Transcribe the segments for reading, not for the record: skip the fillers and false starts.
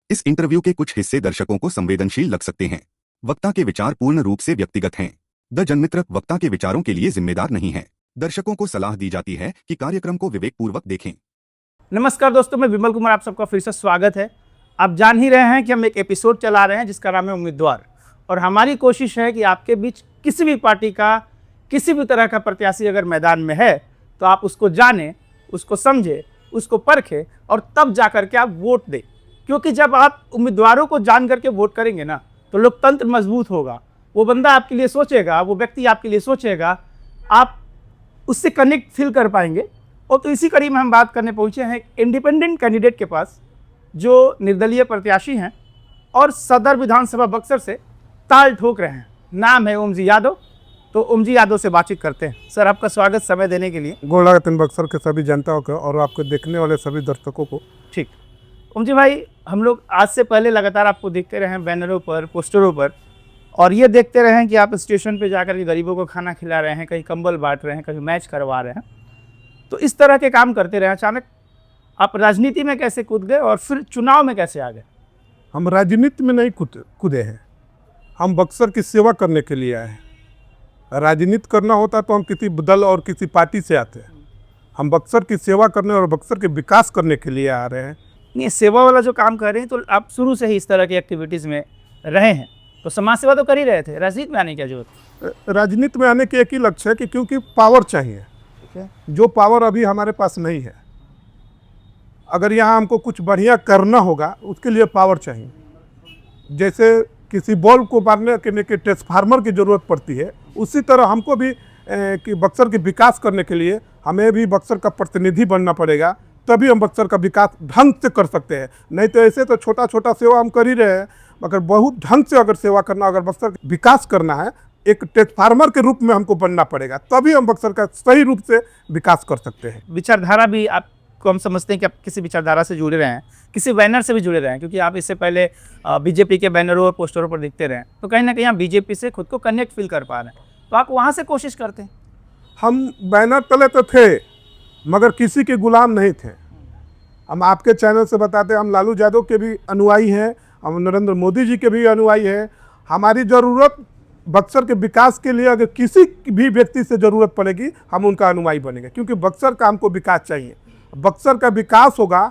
इस इंटरव्यू के कुछ हिस्से दर्शकों को संवेदनशील लग सकते हैं। वक्ता के विचार पूर्ण रूप से व्यक्तिगत हैं। द जनमित्र वक्ता के विचारों के लिए जिम्मेदार नहीं है। दर्शकों को सलाह दी जाती है कि कार्यक्रम को विवेकपूर्वक देखें। नमस्कार दोस्तों, मैं विमल कुमार, आप सबका फिर से स्वागत है। आप जान ही रहे हैं कि हम एक एपिसोड चला रहे हैं जिसका नाम है उम्मीदवार, और हमारी कोशिश है कि आपके बीच किसी भी पार्टी का किसी भी तरह का प्रत्याशी अगर मैदान में है तो आप उसको जानें, उसको समझें, उसको परखें और तब जा करके आप वोट दें। क्योंकि जब आप उम्मीदवारों को जान करके वोट करेंगे ना तो लोकतंत्र मजबूत होगा। वो बंदा आपके लिए सोचेगा, वो व्यक्ति आपके लिए सोचेगा, आप उससे कनेक्ट फील कर पाएंगे। और तो इसी कड़ी में हम बात करने पहुंचे हैं इंडिपेंडेंट कैंडिडेट के पास जो निर्दलीय प्रत्याशी हैं और सदर विधानसभा बक्सर से ताल ठोक रहे हैं। नाम है ओम जी यादव। तो ओम जी यादव से बातचीत करते हैं। सर, आपका स्वागत समय देने के लिए। गोलागतन बक्सर के सभी जनता को और आपको देखने वाले सभी दर्शकों को। ठीक, ओम जी भाई, हम लोग आज से पहले लगातार आपको देखते रहे हैं बैनरों पर, पोस्टरों पर, और ये देखते रहे हैं कि आप स्टेशन पे जाकर के गरीबों को खाना खिला रहे हैं, कहीं कंबल बांट रहे हैं, कहीं मैच करवा रहे हैं। तो इस तरह के काम करते रहे, अचानक आप राजनीति में कैसे कूद गए और फिर चुनाव में कैसे आ गए? हम राजनीति में नहीं कूदे हैं, हम बक्सर की सेवा करने के लिए आए हैं। राजनीति करना होता तो हम किसी दल और किसी पार्टी से आते हैं। हम बक्सर की सेवा करने और बक्सर के विकास करने के लिए आ रहे हैं। नहीं, सेवा वाला जो काम कर रहे हैं तो आप शुरू से ही इस तरह की एक्टिविटीज़ में रहे हैं, तो समाज सेवा तो कर ही रहे थे। राजनीति में आने की क्या जरूरत? राजनीति में आने के एक ही लक्ष्य है कि क्योंकि पावर चाहिए, जो पावर अभी हमारे पास नहीं है। अगर यहाँ हमको कुछ बढ़िया करना होगा उसके लिए पावर चाहिए। जैसे किसी बॉल को मारने के लिए ट्रांसफार्मर की ज़रूरत पड़ती है, उसी तरह हमको भी कि बक्सर के विकास करने के लिए हमें भी बक्सर का प्रतिनिधि बनना पड़ेगा, तभी हम बक्सर का विकास ढंग से कर सकते हैं। नहीं तो ऐसे तो छोटा छोटा सेवा हम कर ही रहे हैं, मगर बहुत ढंग से अगर सेवा करना, अगर बक्सर का विकास करना है, एक ट्रांसफार्मर के रूप में हमको बनना पड़ेगा, तभी हम बक्सर का सही रूप से विकास कर सकते हैं। विचारधारा भी आपको हम समझते हैं कि आप किसी विचारधारा से जुड़े रहे हैं, किसी बैनर से भी जुड़े रहे हैं, क्योंकि आप इससे पहले बीजेपी के बैनरों और पोस्टरों पर दिखते रहे, तो कहीं ना कहीं आप बीजेपी से खुद को कनेक्ट फील कर पा रहे हैं, तो आप वहाँ से कोशिश करते हैं। हम बैनर तले तो थे मगर किसी के गुलाम नहीं थे। हम आपके चैनल से बताते हैं, हम लालू यादव के भी अनुयायी हैं, हम नरेंद्र मोदी जी के भी अनुयायी हैं। हमारी ज़रूरत बक्सर के विकास के लिए अगर किसी भी व्यक्ति से ज़रूरत पड़ेगी हम उनका अनुयायी बनेंगे, क्योंकि बक्सर का हमको विकास चाहिए। बक्सर का विकास होगा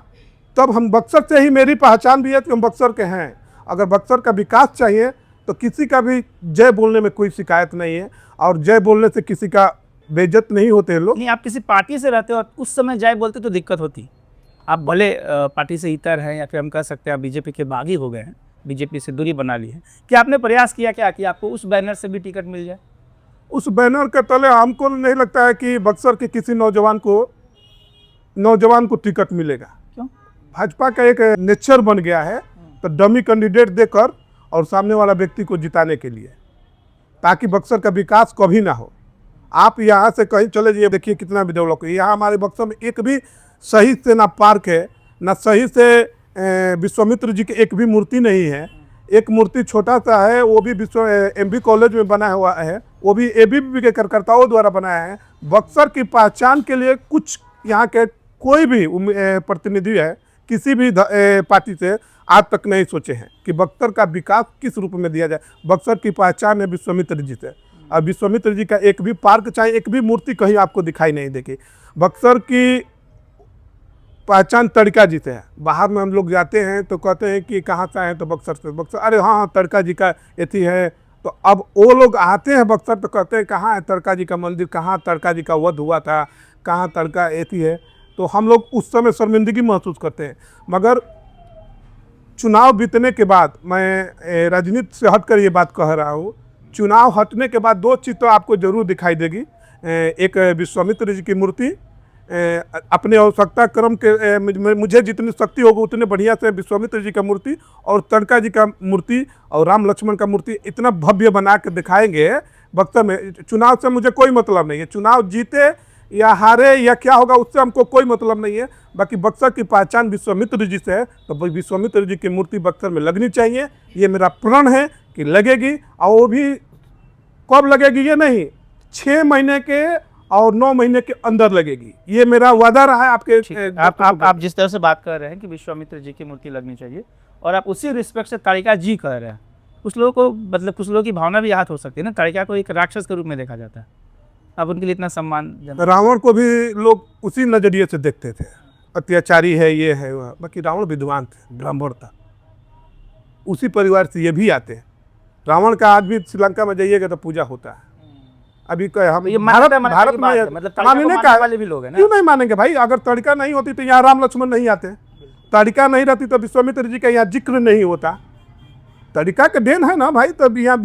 तब हम, बक्सर से ही मेरी पहचान भी है कि हम बक्सर के हैं। अगर बक्सर का विकास चाहिए तो किसी का भी जय बोलने में कोई शिकायत नहीं है, और जय बोलने से किसी का बेइज्जत नहीं होते हैं लोग। नहीं, आप किसी पार्टी से रहते हो और उस समय जय बोलते तो दिक्कत होती। आप भले पार्टी से इतर हैं, या फिर हम कह सकते हैं आप बीजेपी के बागी हो गए हैं, बीजेपी से दूरी बना ली है। क्या आपने प्रयास किया क्या कि आपको उस बैनर से भी टिकट मिल जाए? उस बैनर के तले हमको नहीं लगता है कि बक्सर के किसी नौजवान को टिकट मिलेगा। क्यों? भाजपा का एक नेचर बन गया है तो डमी कैंडिडेट देकर और सामने वाला व्यक्ति को जिताने के लिए, ताकि बक्सर का विकास कभी ना हो। आप यहाँ से कहीं चले जाइए, देखिए कितना भी डेवलप है। यहाँ हमारे बक्सर में एक भी सही से ना पार्क है, ना सही से विश्वामित्र जी की एक भी मूर्ति नहीं है। एक मूर्ति छोटा सा है, वो भी MB कॉलेज में बना हुआ है, वो भी ABP के कार्यकर्ताओं द्वारा बनाया है। बक्सर की पहचान के लिए कुछ यहाँ के कोई भी प्रतिनिधि है किसी भी पार्टी से आज तक नहीं सोचे हैं कि बक्सर का विकास किस रूप में दिया जाए। बक्सर की पहचान है विश्वामित्र जी से, और विश्वामित्र जी का एक भी पार्क चाहे एक भी मूर्ति कहीं आपको दिखाई नहीं देगी। बक्सर की पहचान तड़का जी से है। बाहर में हम लोग जाते हैं तो कहते हैं कि कहाँ से आए हैं, तो बक्सर से। बक्सर, अरे हाँ तड़का जी का एथी है। तो अब वो लोग आते हैं बक्सर तो कहते हैं कहाँ है तड़का जी का मंदिर, कहाँ तड़का जी का वध हुआ था, कहाँ तड़का एथी है। तो हम लोग उस समय शर्मिंदगी महसूस करते हैं। मगर चुनाव बीतने के बाद, मैं राजनीति से हटकर ये बात कह रहा हूँ, चुनाव हटने के बाद दो चीज़ तो आपको जरूर दिखाई देगी। एक विश्वामित्र जी की मूर्ति, अपने आवश्यकता क्रम के मुझे जितनी शक्ति होगी उतने बढ़िया से विश्वामित्र जी का मूर्ति और तड़का जी का मूर्ति और राम लक्ष्मण का मूर्ति इतना भव्य बना के दिखाएंगे बक्सर में। चुनाव से मुझे कोई मतलब नहीं है, चुनाव जीते या हारे या क्या होगा उससे हमको कोई मतलब नहीं है। बाकी बक्सर की पहचान विश्वामित्र जी से है, तो विश्वामित्र जी की मूर्ति बक्सर में लगनी चाहिए। ये मेरा प्रण है कि लगेगी, और वो भी कब लगेगी ये नहीं, 6 महीने के और 9 महीने के अंदर लगेगी। ये मेरा वादा रहा है आपके आप जिस तरह से बात कर रहे हैं कि विश्वामित्र जी की मूर्ति लगनी चाहिए और आप उसी रिस्पेक्ट से ताड़िका जी कह रहे हैं, कुछ लोगों को मतलब कुछ लोगों की भावना भी आहत हो सकती है ना। ताड़िका को एक राक्षस के रूप में देखा जाता है, आप उनके लिए इतना सम्मान रावण को भी लोग उसी नजरिए से देखते थे, अत्याचारी है, ये है वह। बाकी रावण विद्वान थे, ब्राह्मण था, उसी परिवार से ये भी आते हैं। रावण का आज भी श्रीलंका में जाइएगा तो पूजा होता है। अभी हम ये भारत मान्यता भारत की बात में है, मतलब मानने वाले भी लोग हैं ना। क्यों नहीं मानेंगे भाई? अगर ताड़िका नहीं होती तो यहाँ राम लक्ष्मण नहीं आते, ताड़िका नहीं रहती तो विश्वामित्र जी का यहाँ जिक्र नहीं होता। ताड़िका का देन है ना भाई, तब यहाँ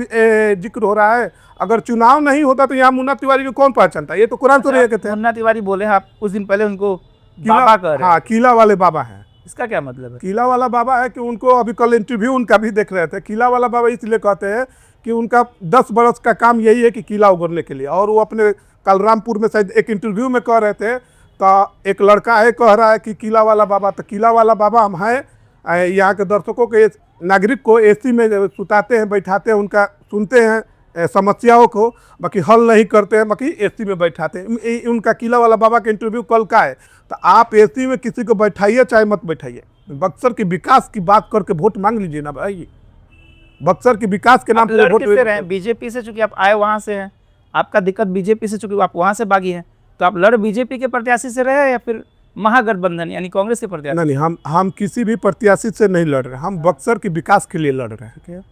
जिक्र हो रहा है। अगर चुनाव नहीं होता तो यहाँ मुन्ना तिवारी को कौन पहचानता? ये तो कुरान तो कहते हैं। मुन्ना तिवारी बोले हैं आप कुछ दिन पहले उनको बाबा कह रहे हैं। हाँ, किला वाले बाबा हैं। इसका क्या मतलब है? किला वाला बाबा है कि उनको अभी कल इंटरव्यू उनका भी देख रहे थे। किला वाला बाबा इसलिए कहते हैं कि उनका 10 बरस का काम यही है कि किला उगरने के लिए। और वो अपने कल रामपुर में शायद एक इंटरव्यू में कह रहे थे, तो एक लड़का है कह रहा है कि किला वाला बाबा, तो किला वाला बाबा हम हैं, यहाँ के दर्शकों के नागरिक को एसी में सुताते हैं, बैठाते हैं, उनका सुनते हैं समस्याओं को, बाकी हल नहीं करते हैं, बाकी एसी में बैठाते हैं। उनका किला वाला बाबा का इंटरव्यू कल का है। तो आप एसी में किसी को बैठाइए चाहे मत बैठाइए, बक्सर के विकास की बात करके वोट मांग लीजिए ना भाई। बक्सर के विकास के नाम पे वोट रहे बीजेपी से, चूंकि आप आए वहां से हैं, आपका दिक्कत बीजेपी से, चूंकि आप वहां से बागी हैं, तो आप लड़ बीजेपी के प्रत्याशी से रहे या फिर महागठबंधन यानी कांग्रेस के प्रत्याशी? नहीं, हम किसी भी प्रत्याशी से नहीं लड़ रहे, हम बक्सर के विकास के लिए लड़ रहे हैं।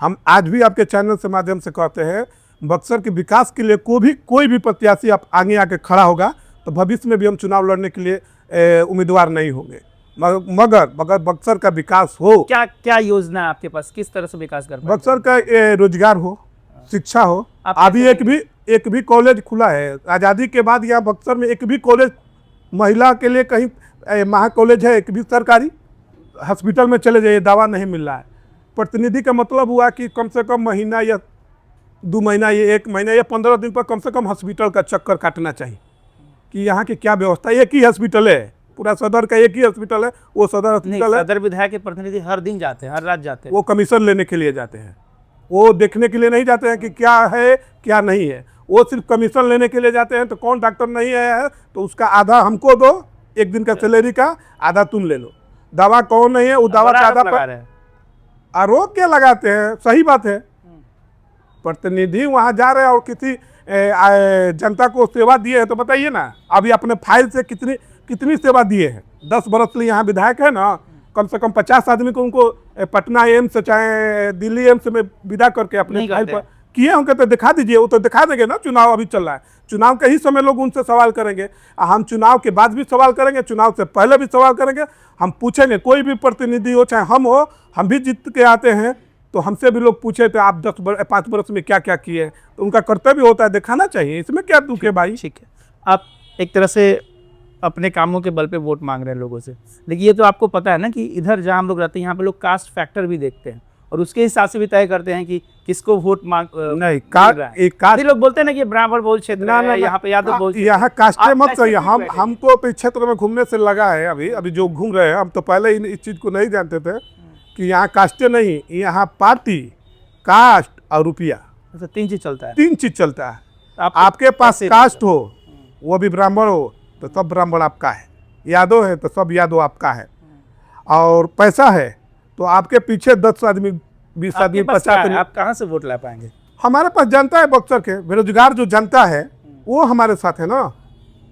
हम आज भी आपके चैनल से माध्यम से कहते हैं, बक्सर के विकास के लिए कोई भी प्रत्याशी आप आगे आके खड़ा होगा तो भविष्य में भी हम चुनाव लड़ने के लिए उम्मीदवार नहीं होंगे। मगर बक्सर का विकास हो। क्या क्या योजना है आपके पास, किस तरह से विकास कर पाएंगे? बक्सर का रोजगार हो, शिक्षा हो। अभी एक भी कॉलेज खुला है आज़ादी के बाद। यहाँ बक्सर में एक भी कॉलेज महिला के लिए कहीं महा कॉलेज है, एक भी सरकारी। हॉस्पिटल में चले जाइए, दवा नहीं मिल रहा है। प्रतिनिधि का मतलब हुआ कि कम से कम महीना या 2 महीना या 1 महीना या 15 दिन पर कम से कम हॉस्पिटल का चक्कर काटना चाहिए कि यहाँ की क्या व्यवस्था। एक ही हॉस्पिटल है, पूरा सदर का एक ही हॉस्पिटल है, वो सदर हॉस्पिटल है। सदर विधायक के प्रतिनिधि हर दिन जाते हैं, हर रात जाते हैं। वो कमीशन लेने के लिए जाते हैं, वो देखने के लिए नहीं जाते हैं कि क्या है क्या नहीं है। वो सिर्फ कमीशन लेने के लिए जाते हैं। तो कौन डॉक्टर नहीं आया है तो उसका आधा हमको दो, 1 दिन का सैलरी का आधा तुम ले लो। दवा कौन नहीं है, वो दवा का आधा पर आरोप क्या लगाते हैं? सही बात है। प्रतिनिधि वहाँ जा रहे हैं और किसी जनता को सेवा दिए है तो बताइए ना, अभी अपने फाइल से कितनी सेवा दिए हैं। 10 बरस से यहाँ विधायक है ना, कम से कम 50 आदमी को उनको पटना एम्स चाहे दिल्ली एम्स में विदा करके अपने फाइल पर किए होंगे तो दिखा दीजिए। वो तो दिखा देंगे ना। चुनाव अभी चल रहा है, चुनाव के ही समय लोग उनसे सवाल करेंगे। हम चुनाव के बाद भी सवाल करेंगे, चुनाव से पहले भी सवाल करेंगे। हम पूछेंगे, कोई भी प्रतिनिधि हो चाहे हम हो, हम भी जीत के आते हैं तो हमसे भी लोग पूछे थे आप 5 बरस में क्या क्या किए, तो उनका कर्तव्य होता है, दिखाना चाहिए। इसमें क्या दुख है भाई? ठीक है, आप एक तरह से अपने कामों के बल पे वोट मांग रहे हैं लोगों से, लेकिन ये तो आपको पता है ना कि इधर जहाँ हम लोग रहते हैं यहाँ पे लोग कास्ट फैक्टर भी देखते हैं और उसके हिसाब से भी तय करते हैं कि किसको वोट मांग नहीं। कास्ट लोग बोलते हैं ना कि ब्राह्मण बहुल क्षेत्र है, यहाँ पे यादव बहुल, यहाँ कास्टे मत कहिए। हमको तो क्षेत्र में घूमने से लगा है, अभी जो घूम रहे हैं, हम तो पहले ही इस चीज़ को नहीं जानते थे कि यहाँ कास्टे नहीं, यहाँ पार्टी, कास्ट और रुपया, 3 चीज चलता है। 3 चीज चलता है। आपके पास कास्ट हो, वो भी ब्राह्मण हो तो सब ब्राह्मण आपका है, यादव है तो सब यादव आपका है, और पैसा है तो आपके पीछे 10 आदमी 20 आदमी 50 आदमी। आप कहाँ से वोट ला पाएंगे? हमारे पास जनता है, बक्सर के बेरोजगार जो जनता है वो हमारे साथ है ना।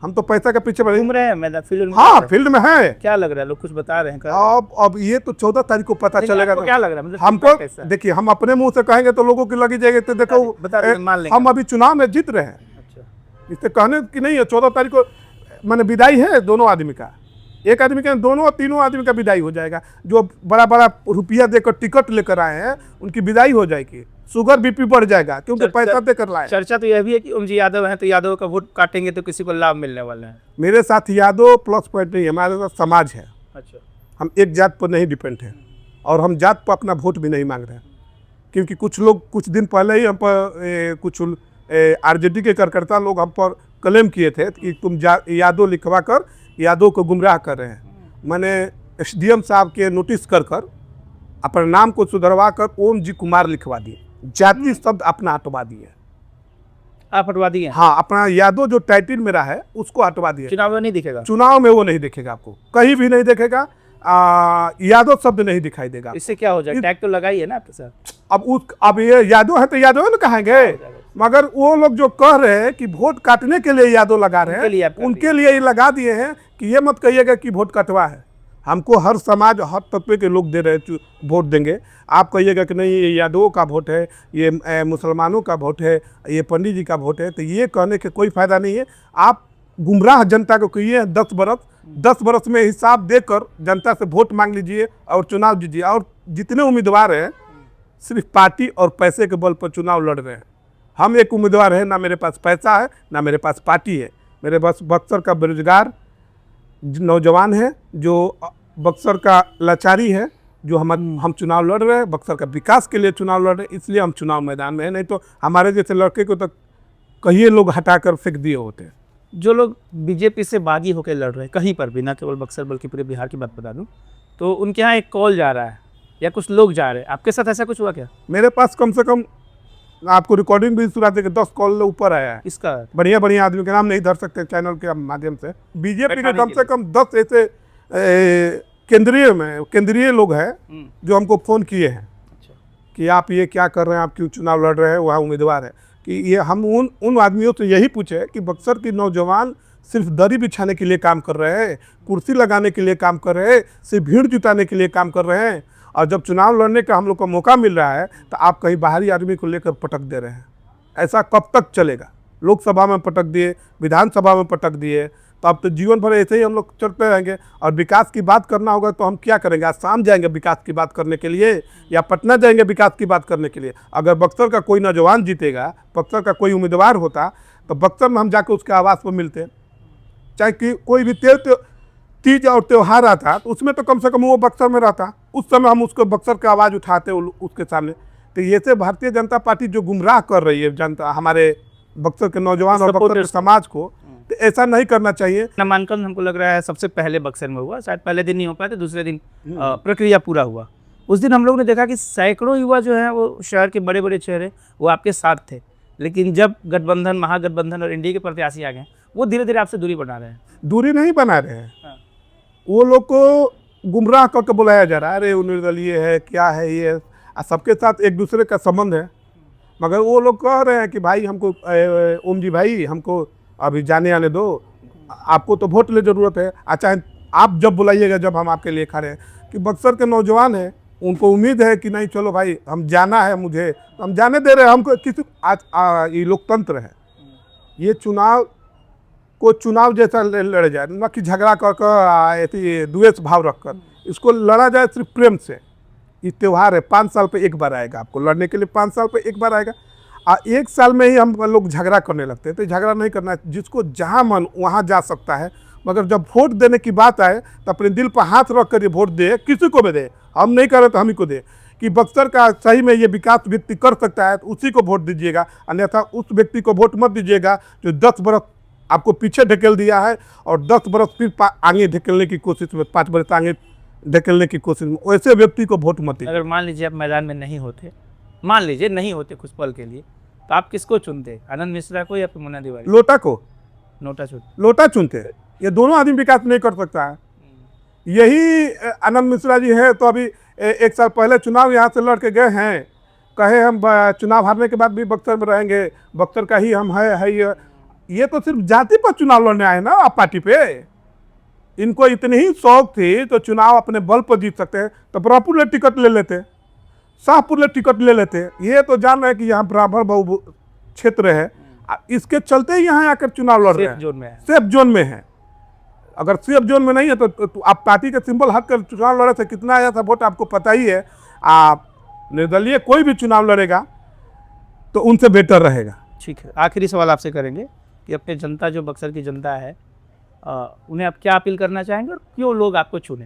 हम तो पैसा के पीछे घूम रहे हैं मैदान फील्ड में। हाँ, फील्ड में है। क्या लग रहा है, लोग कुछ बता रहे हैं? अब ये तो 14 तारीख को पता चलेगा। क्या लग रहा है मतलब हमको? देखिए, हम अपने मुंह से कहेंगे तो लोगों की लगी जाएगी। तो देखो, हम अभी चुनाव में जीत रहे हैं। इससे कहने की नहीं है। 14 तारीख को मैंने विदाई है दोनों आदमी का, एक आदमी का, दोनों 3 आदमी का विदाई हो जाएगा। जो बड़ा बड़ा रुपया देकर टिकट लेकर आए हैं उनकी विदाई हो जाएगी। शुगर बीपी बढ़ जाएगा क्योंकि पैसा देकर लाए। चर्चा तो यह भी है कि ओम जी यादव हैं तो यादव का वोट काटेंगे तो किसी को लाभ मिलने वाला है। मेरे साथ यादव प्लस पॉइंट नहीं है, हमारे साथ समाज है। अच्छा, हम एक जात पर नहीं डिपेंड है और हम जात पर अपना वोट भी नहीं मांग रहे हैं। क्योंकि कुछ लोग कुछ दिन पहले ही हम पर कुछ आरजेडी के कार्यकर्ता लोग हम पर क्लेम किए थे कि तुम यादव लिखवा कर यादव को गुमराह कर रहे हैं। मैंने एसडीएम साहब के नोटिस कर अपने नाम को सुधरवा कर ओम जी कुमार लिखवा दिए, जाति शब्द अपना हटवा दिए। आप हटवा दिए? हाँ, अपना यादव जो टाइटल मेरा है उसको हटवा दिए। चुनाव में नहीं दिखेगा? चुनाव में वो नहीं दिखेगा, आपको कहीं भी नहीं दिखेगा। यादव शब्द नहीं दिखाई देगा। इससे क्या हो जाएगा? टैग तो लगाई है ना आपके साथ। अब ये यादव है तो यादव है ना कहेंगे, मगर वो लोग जो कह रहे हैं कि वोट काटने के लिए यादव लगा रहे हैं, उनके लिए ये लगा दिए हैं कि ये मत कहिएगा कि वोट कटवा है। हमको हर समाज हर तत्व के लोग दे रहे वोट देंगे। आप कहिएगा कि नहीं ये यादवों का वोट है, ये मुसलमानों का वोट है, ये पंडित जी का वोट है, तो ये कहने के कोई फायदा नहीं है। आप गुमराह जनता को कहिए 10 बरस में हिसाब देकर जनता से वोट मांग लीजिए और चुनाव जीजिए। और जितने उम्मीदवार हैं सिर्फ पार्टी और पैसे के बल पर चुनाव लड़ रहे हैं। हम एक उम्मीदवार हैं, ना मेरे पास पैसा है ना मेरे पास पार्टी है। मेरे पास बक्सर का बेरोजगार नौजवान है, जो बक्सर का लाचारी है, जो हम चुनाव लड़ रहे हैं। बक्सर का विकास के लिए चुनाव लड़ रहे हैं, इसलिए हम चुनाव मैदान में हैं। नहीं तो हमारे जैसे लड़के को तो कई लोग हटाकर फेंक दिए होते हैं। जो लोग बीजेपी से बागी होकर लड़ रहे हैं कहीं पर भी, ना केवल बक्सर बल्कि पूरे बिहार की बात बता दूं, तो उनके यहाँ एक कॉल जा रहा है या कुछ लोग जा रहे हैं, आपके साथ ऐसा कुछ हुआ क्या? मेरे पास कम से कम आपको रिकॉर्डिंग भी सुना देंगे 10 कॉल ऊपर आया है। इसका बढ़िया बढ़िया आदमी के नाम नहीं धर सकते चैनल के माध्यम से। बीजेपी के कम से कम 10 ऐसे केंद्रीय लोग हैं जो हमको फ़ोन किए हैं कि आप ये क्या कर रहे हैं, आप क्यों चुनाव लड़ रहे हैं, वहाँ उम्मीदवार है। कि ये हम उन आदमियों से यही पूछे कि बक्सर की नौजवान सिर्फ दरी बिछाने के लिए काम कर रहे हैं, कुर्सी लगाने के लिए काम कर रहे हैं, सिर्फ भीड़ जुटाने के लिए काम कर रहे हैं, और जब चुनाव लड़ने का हम लोग को मौका मिल रहा है तो आप कहीं बाहरी आदमी को लेकर पटक दे रहे हैं। ऐसा कब तक चलेगा? लोकसभा में पटक दिए, विधानसभा में पटक दिए, तो अब तो जीवन भर ऐसे ही हम लोग चलते रहेंगे। और विकास की बात करना होगा तो हम क्या करेंगे? आज शाम जाएंगे विकास की बात करने के लिए या पटना जाएंगे विकास की बात करने के लिए? अगर बक्सर का कोई नौजवान जीतेगा, बक्सर का कोई उम्मीदवार होता, तो बक्सर में हम जाकर उसके आवास पर मिलते। चाहे कि कोई भी तीज और त्यौहार आता तो उसमें तो कम से कम वो बक्सर में रहता, उस समय हम उसको बक्सर की आवाज़ उठाते उसके सामने। तो ये से भारतीय जनता पार्टी जो गुमराह कर रही है जनता, हमारे बक्सर के नौजवान और बक्सर के समाज को, तो ऐसा नहीं करना चाहिए। नामांकन हमको लग रहा है सबसे पहले बक्सर में हुआ, शायद पहले दिन नहीं हो पाया, तो दूसरे दिन प्रक्रिया पूरा हुआ। उस दिन हम लोग ने देखा कि सैकड़ों युवा जो हैं वो शहर के बड़े बड़े चेहरे वो आपके साथ थे, लेकिन जब गठबंधन, महागठबंधन और एनडीए के प्रत्याशी आ गए, वो धीरे धीरे आपसे दूरी बना रहे हैं। दूरी नहीं बना रहे हैं, वो लोग को गुमराह करके बुलाया जा रहा है। अरे वो निर्दलीय है, क्या है ये, सबके साथ एक दूसरे का संबंध है। मगर वो लोग कह रहे हैं कि भाई हमको ओम जी भाई हमको अभी जाने आने दो, आपको तो वोट ले ज़रूरत है। अच्छा, आप जब बुलाइएगा जब हम आपके लिए खड़े हैं। कि बक्सर के नौजवान हैं, उनको उम्मीद है कि नहीं चलो भाई हम जाना है, मुझे हम जाने दे रहे हैं। हमको किसी आज ये लोकतंत्र है, ये चुनाव को चुनाव जैसा लड़े जाए, न कि झगड़ा कर कर ऐसी द्वेष भाव रखकर। इसको लड़ा जाए सिर्फ प्रेम से। ये त्यौहार है, 5 साल पे एक बार आएगा, आपको लड़ने के लिए 5 साल पे एक बार आएगा। 1 साल में ही हम लोग झगड़ा करने लगते हैं, तो झगड़ा नहीं करना है। जिसको जहाँ मन वहाँ जा सकता है, मगर जब वोट देने की बात आए तो अपने दिल पर हाथ रख कर ये वोट दे, किसी को भी दे। हम नहीं कर रहे तो हम ही को दे। कि बक्सर का सही में ये विकास व्यक्ति कर सकता है तो उसी को वोट दीजिएगा, अन्यथा उस व्यक्ति को वोट मत दीजिएगा जो 10 बरस आपको पीछे ढकेल दिया है और 10 बरस फिर आगे ढकेलने की कोशिश में, 5 बरस आगे ढकेलने की कोशिश में, वैसे व्यक्ति को वोट मत दीजिए। अगर मान लीजिए आप मैदान में नहीं होते, मान लीजिए नहीं होते कुछ पल के लिए, तो आप किसको चुनते? आनंद मिश्रा को या फिर मुन्ना तिवारी? लोटा को। लोटा चुनते। ये दोनों आदमी विकास नहीं कर सकता है। यही आनंद मिश्रा जी है, तो अभी 1 साल पहले चुनाव यहाँ से लड़ के गए हैं, कहे हम चुनाव हारने के बाद भी बक्सर में रहेंगे, बक्सर का ही हम है। ये तो सिर्फ जाति पर चुनाव लड़ने आए ना, आप पार्टी पे। इनको इतनी ही शौक थी तो चुनाव अपने बल पर जीत सकते हैं तो ब्रह्मपुर ले टिकट ले लेते, शाहपुर ले टिकट ले लेते। ये तो जान रहे हैं कि यहाँ ब्राह्मण बहु क्षेत्र है, इसके चलते ही यहाँ आकर चुनाव लड़ रहे हैं। सेफ जोन में है। अगर सेफ जोन में नहीं है तो आप पार्टी का सिंबल हट कर चुनाव लड़े थे, कितना आया था वोट आपको पता ही है। आप निर्दलीय कोई भी चुनाव लड़ेगा तो उनसे बेटर रहेगा। ठीक है, आखिरी सवाल आपसे करेंगे कि अपने जनता, जो बक्सर की जनता है, उन्हें आप क्या अपील करना चाहेंगे और क्यों लोग आपको चुने?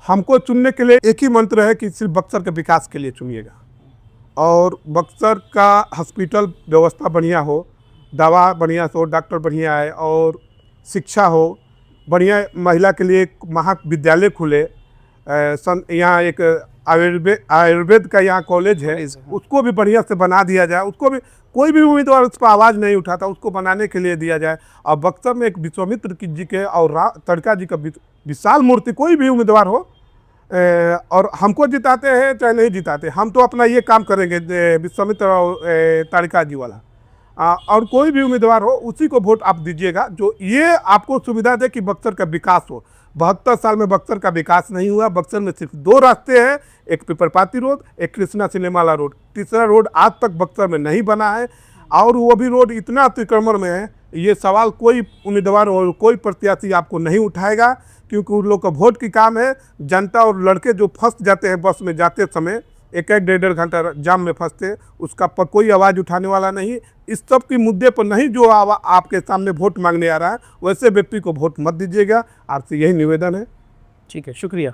हमको चुनने के लिए एक ही मंत्र है कि सिर्फ बक्सर के विकास के लिए चुनिएगा, और बक्सर का हॉस्पिटल व्यवस्था बढ़िया हो, दवा बढ़िया हो, डॉक्टर बढ़िया आए, और शिक्षा हो बढ़िया, महिला के लिए एक महाविद्यालय खुले, यहाँ एक आयुर्वेद का यहाँ कॉलेज है, कॉलेज है। उसको भी बढ़िया से बना दिया जाए। उसको भी कोई भी उम्मीदवार उस पर आवाज़ नहीं उठाता, उसको बनाने के लिए दिया जाए। और बक्सर में एक विश्वामित्र जी के और तड़का जी का विशाल मूर्ति, कोई भी उम्मीदवार हो और हमको जिताते हैं चाहे नहीं जिताते, हम तो अपना ये काम करेंगे विश्वामित्र और तड़का जी वाला। और कोई भी उम्मीदवार हो उसी को वोट आप दीजिएगा जो ये आपको सुविधा दे कि बक्सर का विकास हो। 72 साल में बक्सर का विकास नहीं हुआ। बक्सर में सिर्फ 2 रास्ते हैं, एक पिपरपाती रोड, एक कृष्णा सिनेमाला रोड। तीसरा रोड आज तक बक्सर में नहीं बना है और वो भी रोड इतना अतिक्रमण में है। ये सवाल कोई उम्मीदवार और कोई प्रत्याशी आपको नहीं उठाएगा, क्योंकि उन लोग का वोट की काम है। जनता और लड़के जो फंस जाते हैं बस में जाते समय, 1-1 घंटा जाम में फंसते, उसका पर कोई आवाज़ उठाने वाला नहीं। इस सब के मुद्दे पर नहीं जो आपके सामने वोट मांगने आ रहा है, वैसे व्यक्ति को वोट मत दीजिएगा। आपसे यही निवेदन है। ठीक है, शुक्रिया।